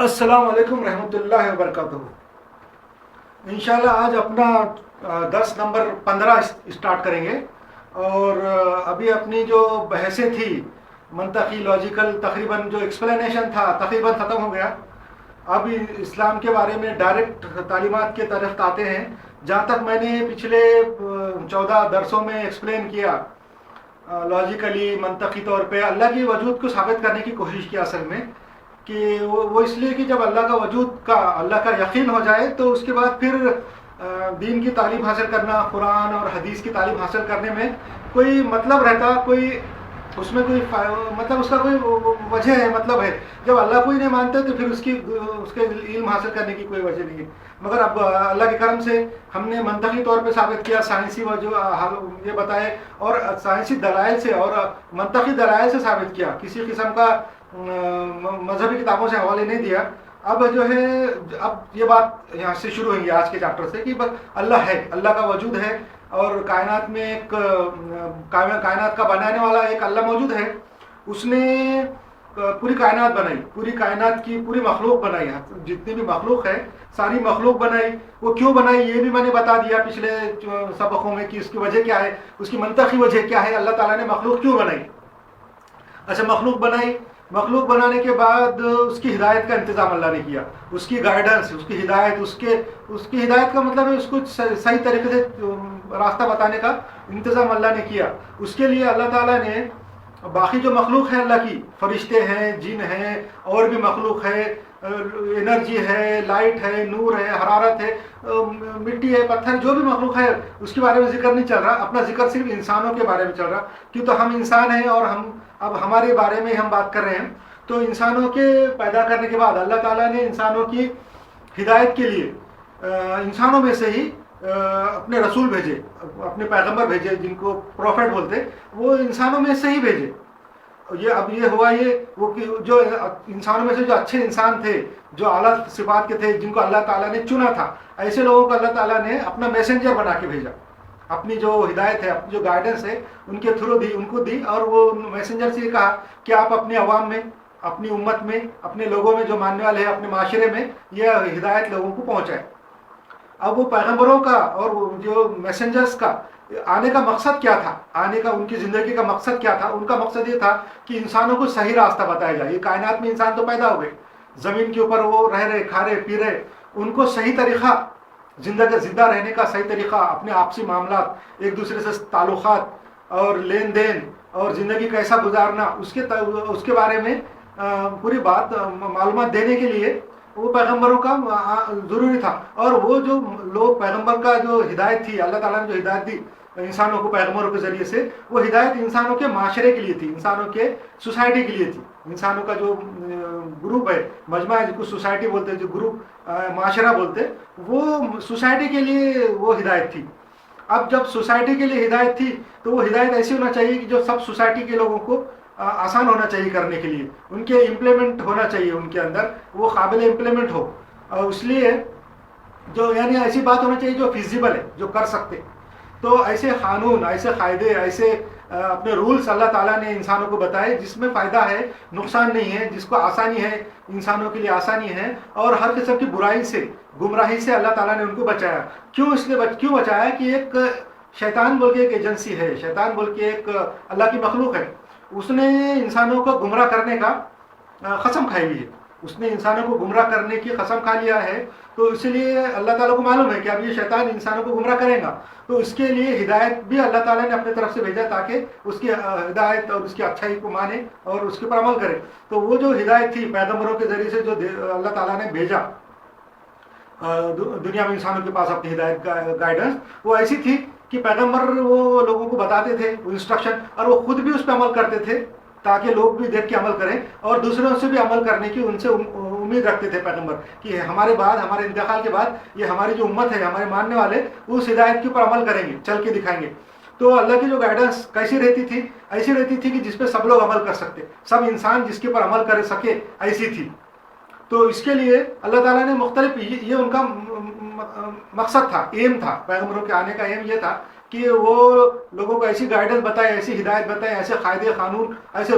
السلام علیکم رحمۃ اللہ وبرکاتہ۔ انشاءاللہ آج اپنا درس نمبر 15 اسٹارٹ کریں گے، اور ابھی اپنی جو بحثیں تھی منطقی لاجیکل تقریباً جو ایکسپلینیشن تھا تقریباً ختم ہو گیا۔ اب اسلام کے بارے میں ڈائریکٹ تعلیمات کی طرف آتے ہیں۔ جہاں تک میں نے پچھلے 14 درسوں میں ایکسپلین کیا، لاجیکلی منطقی طور پہ اللہ کی وجود کو ثابت کرنے کی کوشش کی، اصل میں کہ وہ اس لیے کہ جب اللہ کا وجود کا اللہ کا یقین ہو جائے تو اس کے بعد پھر دین کی تعلیم حاصل کرنا، قرآن اور حدیث کی تعلیم حاصل کرنے میں کوئی مطلب رہتا، کوئی اس میں کوئی مطلب اس کا کوئی وجہ ہے، مطلب ہے۔ جب اللہ کو ہی نہیں مانتے تو پھر اس کے علم حاصل کرنے کی کوئی وجہ نہیں ہے۔ مگر اب اللہ کے کرم سے ہم نے منطقی طور پہ ثابت کیا، سائنسی وجہ یہ بتائے، اور سائنسی دلائل سے اور منطقی دلائل سے ثابت کیا، کسی قسم کا مذہبی کتابوں سے حوالے نہیں دیا۔ اب جو ہے اب یہ بات یہاں سے شروع ہوئی آج کے چیپٹر سے کہ اللہ ہے، اللہ کا وجود ہے، اور کائنات میں ایک کائنات کا بنانے والا ایک اللہ موجود ہے۔ اس نے پوری کائنات بنائی، پوری کائنات کی پوری مخلوق بنائی، جتنی بھی مخلوق ہے ساری مخلوق بنائی۔ وہ کیوں بنائی یہ بھی میں نے بتا دیا پچھلے سبقوں میں کہ اس کی وجہ کیا ہے، اس کی منطقی وجہ کیا ہے، اللہ تعالیٰ نے مخلوق کیوں بنائی۔ اچھا، مخلوق بنائی، مخلوق بنانے کے بعد اس کی ہدایت کا انتظام اللہ نے کیا، اس کی گائیڈنس، اس کی ہدایت، اس کی ہدایت کا مطلب ہے اس کو صحیح طریقے سے راستہ بتانے کا انتظام اللہ نے کیا۔ اس کے لیے اللہ تعالیٰ نے باقی جو مخلوق ہے اللہ کی، فرشتے ہیں، جن ہیں، اور بھی مخلوق ہے، انرجی ہے، لائٹ ہے، نور ہے، حرارت ہے، مٹی ہے، پتھر، جو بھی مخلوق ہے اس کے بارے میں ذکر نہیں چل رہا۔ اپنا ذکر صرف انسانوں کے بارے میں چل رہا، کیوں تو ہم انسان ہیں اور اب ہمارے بارے میں ہم بات کر رہے ہیں۔ تو انسانوں کے پیدا کرنے کے بعد اللہ تعالیٰ نے انسانوں کی ہدایت کے لیے انسانوں میں سے ہی اپنے رسول بھیجے، اپنے پیغمبر بھیجے، جن کو پروفیٹ بولتے، وہ انسانوں میں سے ہی بھیجے۔ اب یہ ہوا وہ کہ جو انسانوں میں سے جو اچھے انسان تھے، جو اعلیٰ صفات کے تھے، جن کو اللہ تعالیٰ نے چنا تھا، ایسے لوگوں کو اللہ تعالیٰ نے اپنا میسنجر بنا کے بھیجا۔ اپنی جو ہدایت ہے، اپنی جو گائیڈنس ہے ان کے تھرو دی، ان کو دی، اور وہ میسنجر سے کہا کہ آپ اپنے عوام میں، اپنی امت میں، اپنے لوگوں میں جو ماننے والے ہیں، اپنے معاشرے میں یہ ہدایت لوگوں کو پہنچائے۔ اب وہ پیغمبروں کا اور جو میسنجرز کا آنے کا مقصد کیا تھا، آنے کا ان کی زندگی کا مقصد کیا تھا؟ ان کا مقصد یہ تھا کہ انسانوں کو صحیح راستہ بتایا جائے۔ یہ کائنات میں انسان تو پیدا ہو گئے، زمین کے اوپر وہ رہ رہے، کھا رہے، پی رہے، ان کو صحیح طریقہ، زندہ رہنے کا صحیح طریقہ، اپنے آپسی معاملات، ایک دوسرے سے تعلقات اور لین دین اور زندگی کیسا گزارنا، اس کے بارے میں پوری بات معلومات دینے کے لیے وہ پیغمبروں کا ضروری تھا۔ اور وہ جو لوگ پیغمبر کا جو ہدایت تھی، اللہ تعالیٰ نے جو ہدایت دی انسانوں کو پیغمبروں کے ذریعے سے، وہ ہدایت انسانوں کے معاشرے کے لیے تھی، انسانوں کے سوسائٹی کے لیے تھی۔ انسانوں کا جو گروپ ہے، مجمع ہے، جس کو سوسائٹی بولتے ہیں، جو گروپ معاشرہ بولتے، وہ سوسائٹی کے لیے وہ ہدایت تھی۔ اب جب سوسائٹی کے لیے ہدایت تھی تو وہ ہدایت ایسی ہونا چاہیے کہ جو سب سوسائٹی کے لوگوں کو آسان ہونا چاہیے کرنے کے لیے، ان کے امپلیمنٹ ہونا چاہیے، ان کے اندر وہ قابل امپلیمنٹ ہو، اور اس لیے جو یعنی ایسی بات ہونا چاہیے جو فیزیبل ہے، جو کر سکتے۔ تو ایسے قانون، ایسے قاعدے، ایسے اپنے رولز اللہ تعالیٰ نے انسانوں کو بتائے جس میں فائدہ ہے، نقصان نہیں ہے، جس کو آسانی ہے، انسانوں کے لیے آسانی ہے، اور ہر قسم کی برائی سے، گمراہی سے اللہ تعالیٰ نے ان کو بچایا۔ کیوں بچایا؟ کہ ایک شیطان بول کے ایک ایجنسی ہے، شیطان بول کے ایک اللہ کی مخلوق ہے، اس نے انسانوں کو گمراہ کرنے کا قسم کھائی ہوئی ہے، اس نے انسانوں کو گمراہ کرنے کی قسم کھا لیا ہے۔ تو اسی لیے اللہ تعالیٰ کو معلوم ہے کہ اب یہ شیطان انسانوں کو گمراہ کرے گا، تو اس کے لیے ہدایت بھی اللہ تعالیٰ نے اپنے طرف سے بھیجا تاکہ اس کی ہدایت اور اس کی اچھائی کو مانے اور اس کے پر عمل کرے۔ تو وہ جو ہدایت تھی پیغمبروں کے ذریعے سے جو اللہ تعالیٰ نے بھیجا دنیا میں انسانوں کے پاس اپنی ہدایت گائیڈنس، وہ ایسی تھی کہ پیغمبر وہ لوگوں کو بتاتے تھے وہ انسٹرکشن، اور وہ خود بھی اس پہ عمل کرتے تھے تاکہ لوگ بھی دیکھ کے عمل کریں، اور دوسروں سے بھی عمل کرنے کی ان سے امید رکھتے تھے پیغمبر کہ ہمارے بعد، ہمارے انتقال کے بعد یہ ہماری جو امت ہے، ہمارے ماننے والے اس ہدایت کے اوپر عمل کریں گے، چل کے دکھائیں گے۔ تو اللہ کی جو گائیڈنس کیسی رہتی تھی؟ ایسی رہتی تھی کہ جس پہ سب لوگ عمل کر سکتے، سب انسان جس کے اوپر عمل کر سکے، ایسی تھی۔ تو اس کے لیے اللہ تعالیٰ نے مختلف، یہ ان کا مقصد تھا، ایم تھا، پیغمبروں کے آنے کا ایم یہ تھا کہ وہ لوگوں کو ایسی گائیڈنس بتائے، ایسی ہدایت بتائے، ایسے قاعدے قانون، ایسے